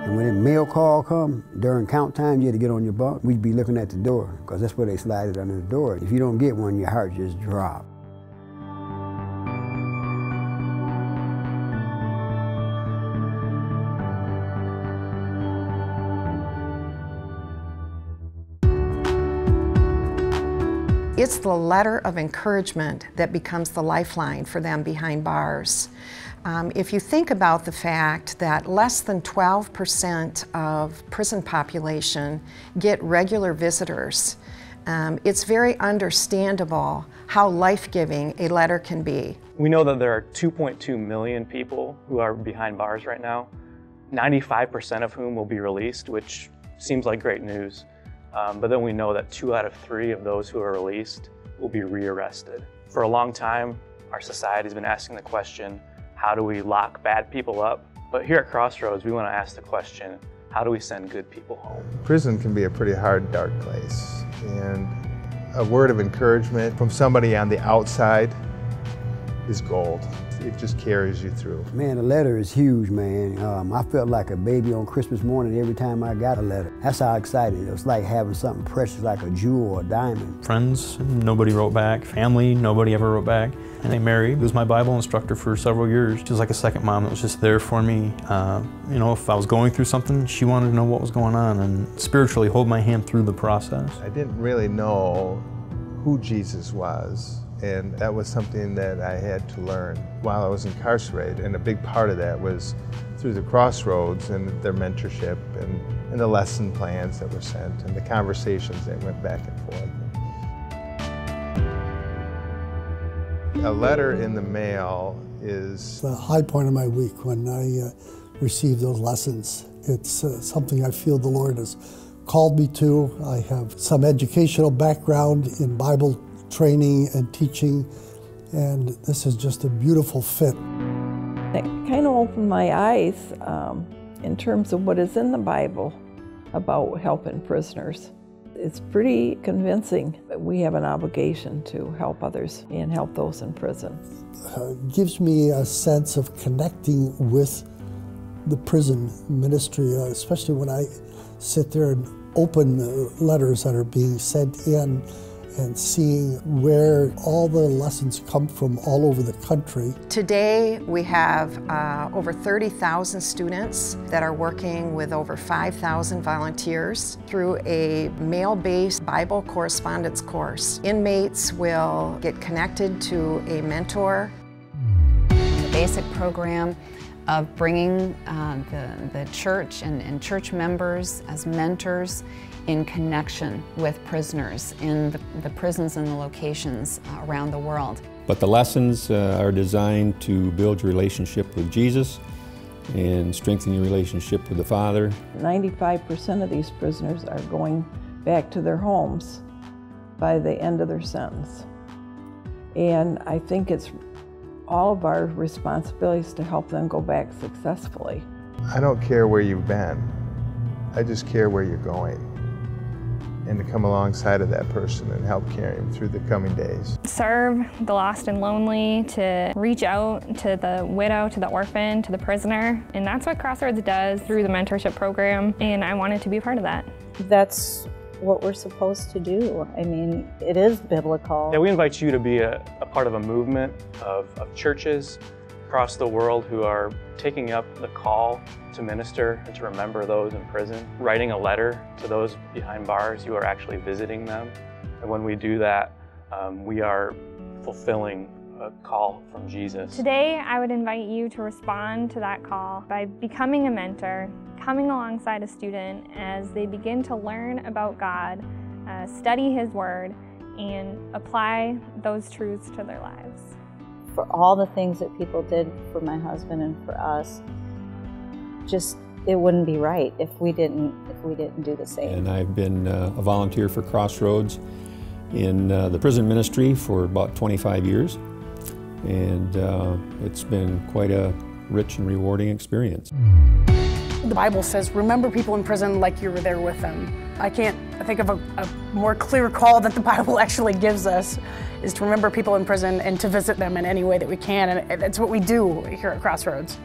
And when the mail call come, during count time, you had to get on your bunk. We'd be looking at the door, because that's where they slide it under the door. If you don't get one, your heart just drops. It's the letter of encouragement that becomes the lifeline for them behind bars. If you think about the fact that less than 12% of prison population get regular visitors, it's very understandable how life-giving a letter can be. We know that there are 2.2 million people who are behind bars right now, 95% of whom will be released, which seems like great news. But then we know that 2 out of 3 of those who are released will be rearrested. For a long time, our society's been asking the question, how do we lock bad people up? But here at Crossroads, we want to ask the question, how do we send good people home? Prison can be a pretty hard, dark place. And a word of encouragement from somebody on the outside is gold. It just carries you through. Man, the letter is huge, man. I felt like a baby on Christmas morning every time I got a letter. That's how excited. It was like having something precious like a jewel or a diamond. Friends, nobody wrote back. Family, nobody ever wrote back. And I married, was my Bible instructor for several years. She was like a second mom that was just there for me. You know, if I was going through something, she wanted to know what was going on and spiritually hold my hand through the process. I didn't really know who Jesus was. And that was something that I had to learn while I was incarcerated. And a big part of that was through the Crossroads and their mentorship and the lesson plans that were sent and the conversations that went back and forth. A letter in the mail is the high point of my week when I receive those lessons. It's something I feel the Lord has called me to. I have some educational background in Bible training and teaching, and this is just a beautiful fit. It kind of opened my eyes in terms of what is in the Bible about helping prisoners. It's pretty convincing that we have an obligation to help others and help those in prison. It gives me a sense of connecting with the prison ministry, especially when I sit there and open letters that are being sent in and seeing where all the lessons come from all over the country. Today we have over 30,000 students that are working with over 5,000 volunteers through a mail-based Bible correspondence course. Inmates will get connected to a mentor. The basic program of bringing the church and church members as mentors in connection with prisoners in the prisons and the locations around the world. But the lessons are designed to build your relationship with Jesus and strengthen your relationship with the Father. 95% of these prisoners are going back to their homes by the end of their sentence. And I think it's all of our responsibilities to help them go back successfully. I don't care where you've been, I just care where you're going, and to come alongside of that person and help carry them through the coming days. Serve the lost and lonely, to reach out to the widow, to the orphan, to the prisoner, and that's what Crossroads does through the mentorship program, and I wanted to be a part of that. That's what we're supposed to do. I mean, it is biblical. Yeah, we invite you to be a part of a movement of churches across the world who are taking up the call to minister and to remember those in prison, writing a letter to those behind bars. You are actually visiting them. And when we do that, we are fulfilling a call from Jesus. Today, I would invite you to respond to that call by becoming a mentor, coming alongside a student as they begin to learn about God, study His Word, and apply those truths to their lives. For all the things that people did for my husband and for us, just it wouldn't be right if we didn't do the same. And I've been a volunteer for Crossroads in the prison ministry for about 25 years, and it's been quite a rich and rewarding experience. The Bible says, remember people in prison like you were there with them. I can't think of a more clear call that the Bible actually gives us, is to remember people in prison and to visit them in any way that we can, and that's what we do here at Crossroads.